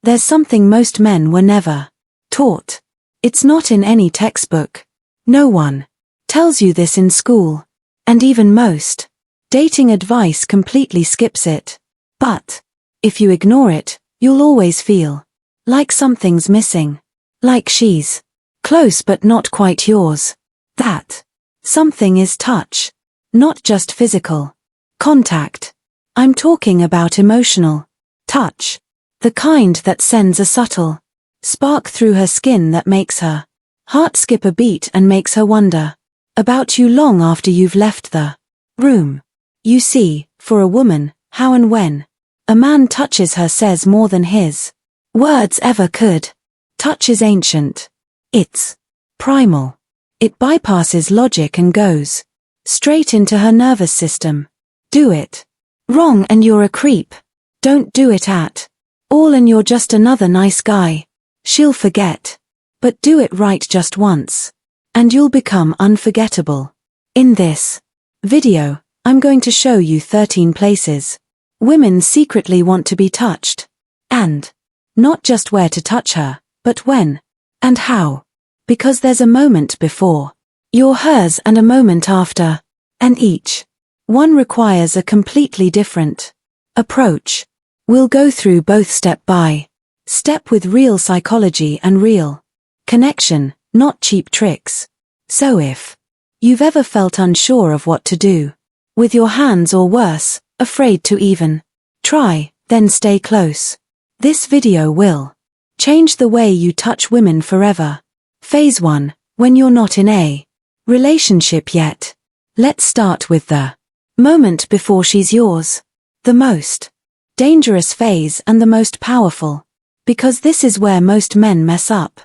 There's something most men were never taught. It's not in any textbook. No one tells you this in school. And even most dating advice completely skips it. But if you ignore it, you'll always feel like something's missing. Like she's close but not quite yours. That something is touch. Not just physical contact. I'm talking about emotional touch. The kind that sends a subtle spark through her skin that makes her heart skip a beat and makes her wonder about you long after you've left the room. You see, for a woman, how and when a man touches her says more than his words ever could. Touch is ancient. It's primal. It bypasses logic and goes straight into her nervous system. Do it wrong and you're a creep. Don't do it at all and you're just another nice guy. She'll forget. But do it right just once, and you'll become unforgettable. In this video, I'm going to show you 13 places women secretly want to be touched. And not just where to touch her, but when and how. Because there's a moment before you're hers and a moment after, and each one requires a completely different approach. We'll go through both step by step with real psychology and real connection, not cheap tricks. So if you've ever felt unsure of what to do with your hands or worse, afraid to even try, then stay close. This video will change the way you touch women forever. Phase 1, when you're not in a relationship yet. Let's start with the moment before she's yours. The most dangerous phase and the most powerful. Because this is where most men mess up.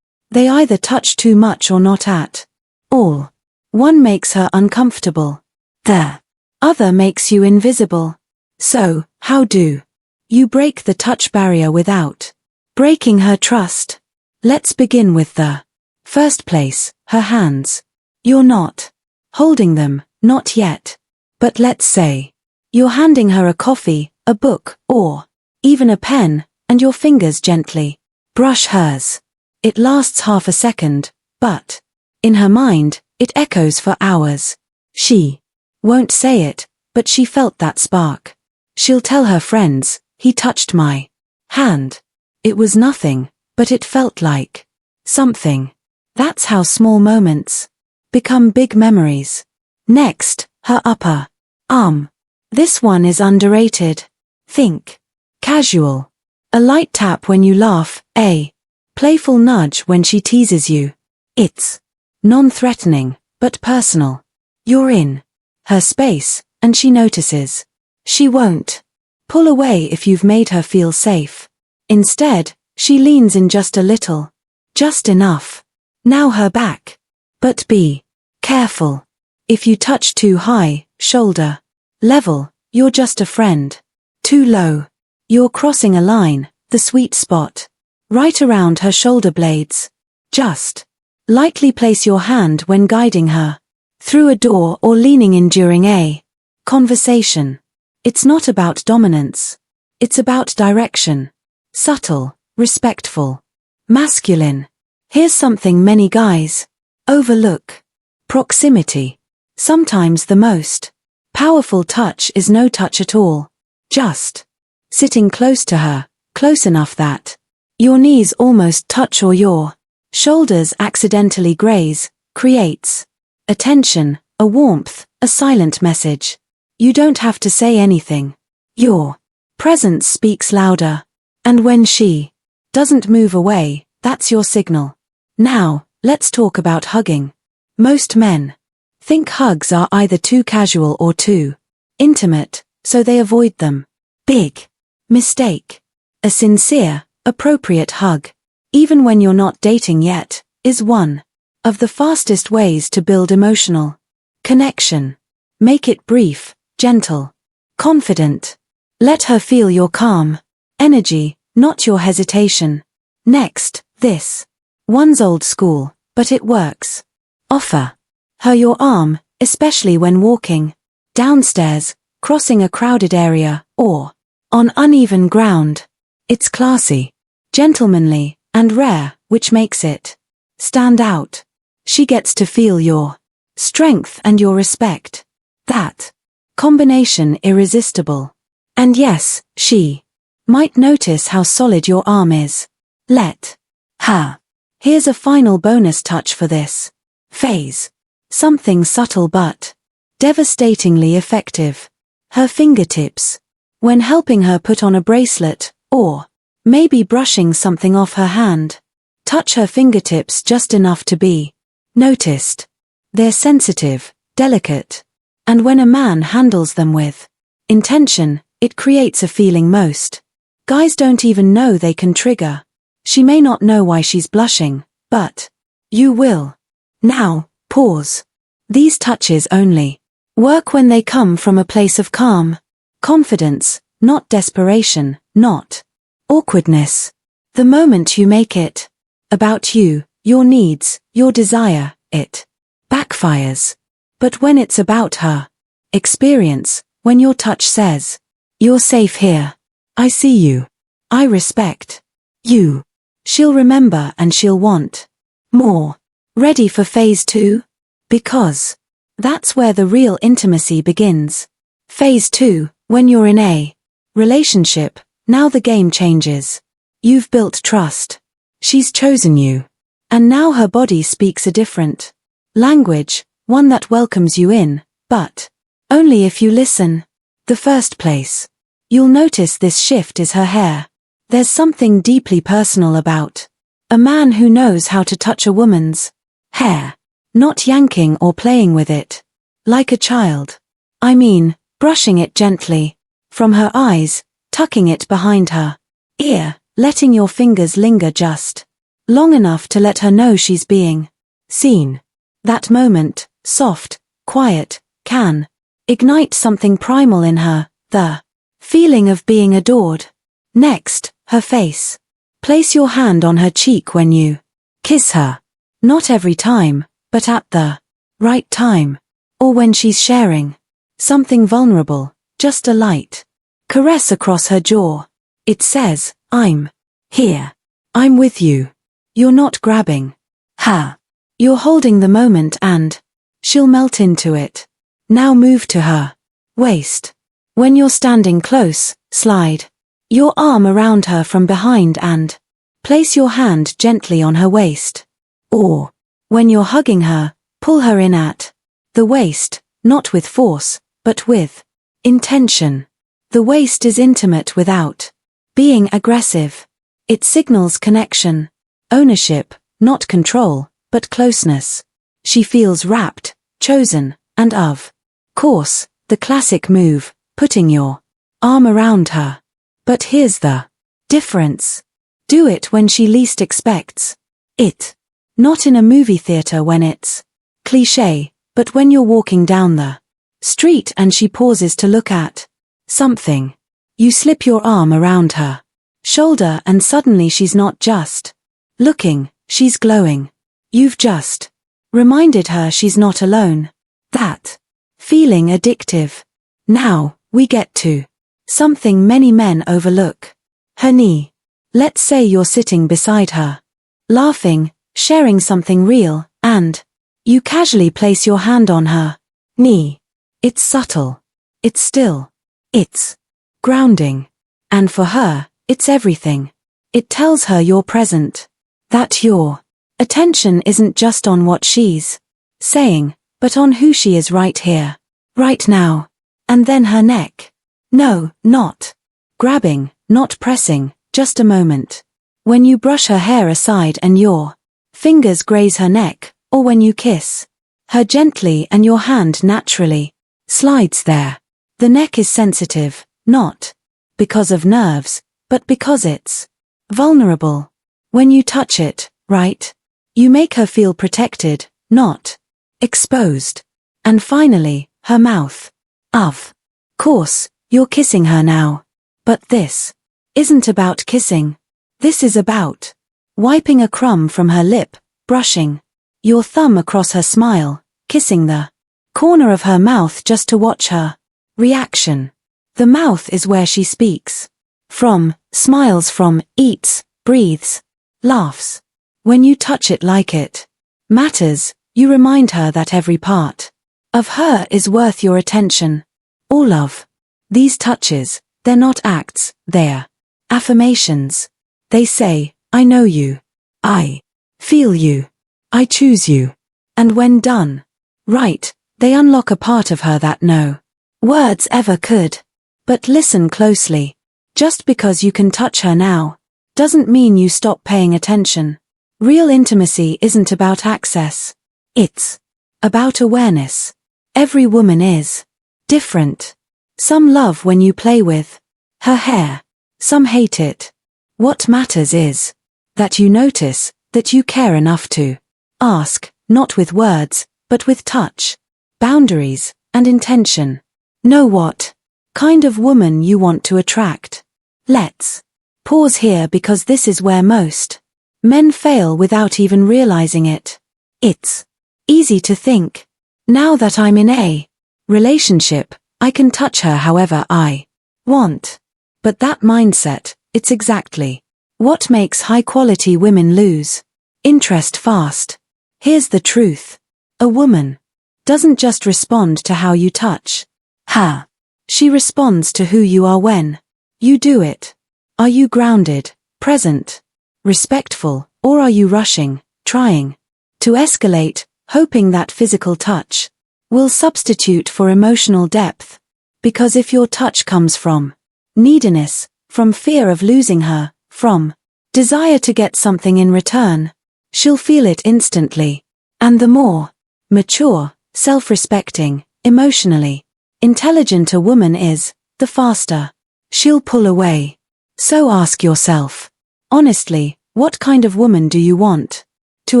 They either touch too much or not at all. One makes her uncomfortable. The other makes you invisible. So, how do you break the touch barrier without breaking her trust? Let's begin with the first place, her hands. You're not holding them, not yet. But let's say you're handing her a coffee, a book, or even a pen, and your fingers gently brush hers. It lasts half a second, but in her mind, it echoes for hours. She won't say it, but she felt that spark. She'll tell her friends, he touched my hand. It was nothing, but it felt like something. That's how small moments become big memories. Next, her upper arm. This one is underrated. Think casual. A light tap when you laugh, a playful nudge when she teases you. It's non-threatening, but personal. You're in her space, and she notices. She won't pull away if you've made her feel safe. Instead, she leans in just a little. Just enough. Now her back. But be careful. If you touch too high, shoulder level, you're just a friend. Too low. You're crossing a line, the sweet spot. Right around her shoulder blades. Just lightly place your hand when guiding her through a door or leaning in during a conversation. It's not about dominance. It's about direction. Subtle, respectful, masculine. Here's something many guys overlook. Proximity. Sometimes the most powerful touch is no touch at all. Just sitting close to her, close enough that your knees almost touch or your shoulders accidentally graze, creates a tension, a warmth, a silent message. You don't have to say anything. Your presence speaks louder. And when she doesn't move away, that's your signal. Now, let's talk about hugging. Most men think hugs are either too casual or too intimate, so they avoid them. Big mistake. A sincere, appropriate hug, even when you're not dating yet, is one of the fastest ways to build emotional connection. Make it brief, gentle, confident. Let her feel your calm energy, not your hesitation. Next, this one's old school, but it works. Offer her your arm, especially when walking downstairs, crossing a crowded area, or on uneven ground. It's classy. gentlemanly, and rare, which makes it stand out. She gets to feel your strength and your respect. That combination irresistible. And yes, she might notice how solid your arm is. Let her. Here's a final bonus touch for this phase. Something subtle but devastatingly effective. Her fingertips. When helping her put on a bracelet, or maybe brushing something off her hand. Touch her fingertips just enough to be noticed. They're sensitive, delicate. And when a man handles them with intention, it creates a feeling most guys don't even know they can trigger. She may not know why she's blushing, but you will. Now, pause. These touches only work when they come from a place of calm, confidence, not desperation, not awkwardness. The moment you make it about you, your needs, your desire, it backfires. But when it's about her experience, when your touch says, "You're safe here. I see you. I respect you," she'll remember and she'll want more. Ready for phase 2? Because that's where the real intimacy begins. Phase 2, when you're in a relationship, now the game changes. You've built trust. She's chosen you. And now her body speaks a different language, one that welcomes you in, but only if you listen. The first place you'll notice this shift is her hair. There's something deeply personal about a man who knows how to touch a woman's hair, not yanking or playing with it like a child. I mean, brushing it gently from her eyes, tucking it behind her ear, letting your fingers linger just long enough to let her know she's being seen. That moment, soft, quiet, can ignite something primal in her, the feeling of being adored. Next, her face. Place your hand on her cheek when you kiss her. Not every time, but at the right time. Or when she's sharing something vulnerable, just a light caress across her jaw. It says, "I'm here. I'm with you." You're not grabbing her. You're holding the moment and she'll melt into it. Now move to her waist. When you're standing close, slide your arm around her from behind and place your hand gently on her waist. Or, when you're hugging her, pull her in at the waist, not with force, but with intention. The waist is intimate without being aggressive. It signals connection, ownership, not control, but closeness. She feels wrapped, chosen, and of course, the classic move, putting your arm around her. But here's the difference. Do it when she least expects it. Not in a movie theater when it's cliché, but when you're walking down the street and she pauses to look at something. You slip your arm around her shoulder and suddenly she's not just looking, she's glowing. You've just reminded her she's not alone. That feeling addictive. Now, we get to something many men overlook. Her knee. Let's say you're sitting beside her, laughing, sharing something real, and you casually place your hand on her knee. It's subtle. It's still. It's grounding. And for her, it's everything. It tells her you're present. That your attention isn't just on what she's saying, but on who she is right here, right now. And then her neck. No, not grabbing, not pressing, just a moment. When you brush her hair aside and your fingers graze her neck, or when you kiss her gently and your hand naturally slides there. The neck is sensitive, not because of nerves, but because it's vulnerable. When you touch it, right? You make her feel protected, not exposed. And finally, her mouth. Of course, you're kissing her now. But this isn't about kissing. This is about wiping a crumb from her lip, brushing your thumb across her smile, kissing the corner of her mouth just to watch her reaction. The mouth is where she speaks from, smiles from, eats, breathes, laughs. When you touch it like it matters, you remind her that every part of her is worth your attention. All of these touches, they're not acts, they're affirmations. They say, I know you. I feel you. I choose you. And when done right, they unlock a part of her that no words ever could. But listen closely. Just because you can touch her now doesn't mean you stop paying attention. Real intimacy isn't about access. It's about awareness. Every woman is different. Some love when you play with her hair. Some hate it. What matters is that you notice, that you care enough to ask, not with words, but with touch, boundaries, and intention. Know what kind of woman you want to attract. Let's pause here because this is where most men fail without even realizing it. It's easy to think, now that I'm in a relationship, I can touch her however I want. But that mindset, it's exactly what makes high-quality women lose interest fast. Here's the truth. A woman doesn't just respond to how you touch her. She responds to who you are when you do it. Are you grounded, present, respectful, or are you rushing, trying to escalate, hoping that physical touch will substitute for emotional depth? Because if your touch comes from neediness, from fear of losing her, from desire to get something in return, she'll feel it instantly. And the more mature, self-respecting, emotionally intelligent a woman is, the faster she'll pull away. So ask yourself, honestly, what kind of woman do you want to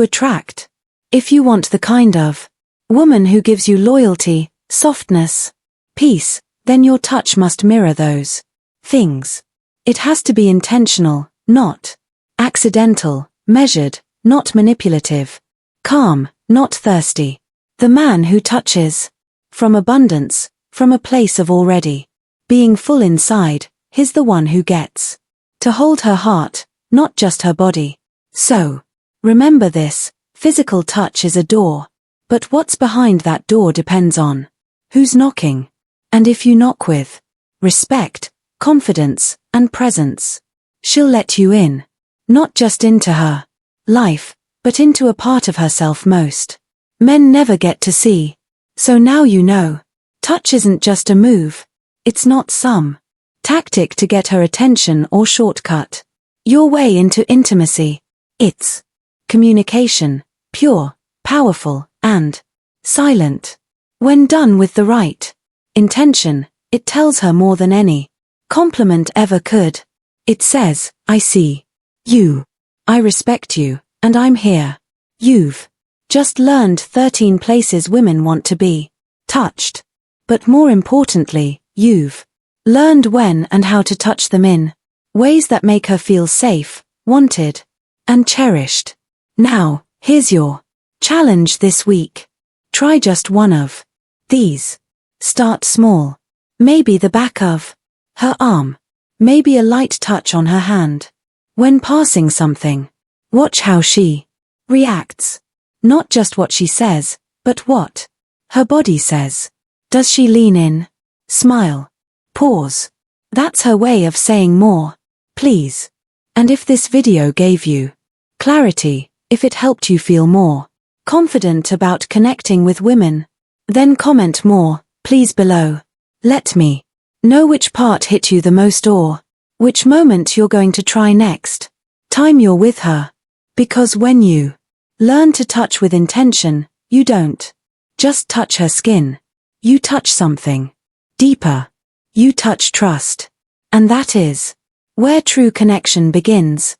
attract? If you want the kind of woman who gives you loyalty, softness, peace, then your touch must mirror those things. It has to be intentional, not accidental, measured, not manipulative, calm, not thirsty. The man who touches from abundance, from a place of already being full inside, he's the one who gets to hold her heart, not just her body. So, remember this, physical touch is a door, but what's behind that door depends on who's knocking. And if you knock with respect, confidence, and presence, she'll let you in. Not just into her life, but into a part of herself most men never get to see. So now you know, touch isn't just a move. It's not some tactic to get her attention or shortcut your way into intimacy. It's communication, pure, powerful, and silent. When done with the right intention, it tells her more than any compliment ever could. It says, I see you, I respect you, and I'm here. You've just learned 13 places women want to be touched. But more importantly, you've learned when and how to touch them in ways that make her feel safe, wanted, and cherished. Now, here's your challenge this week. Try just one of these. Start small. Maybe the back of her arm. Maybe a light touch on her hand. When passing something, watch how she reacts. Not just what she says, but what her body says. Does she lean in? Smile? Pause? That's her way of saying more, please. And if this video gave you clarity, if it helped you feel more confident about connecting with women, then comment more, please, below. Let me know which part hit you the most or which moment you're going to try next time you're with her. Because when you learn to touch with intention, you don't just touch her skin. You touch something deeper. You touch trust. And that is where true connection begins.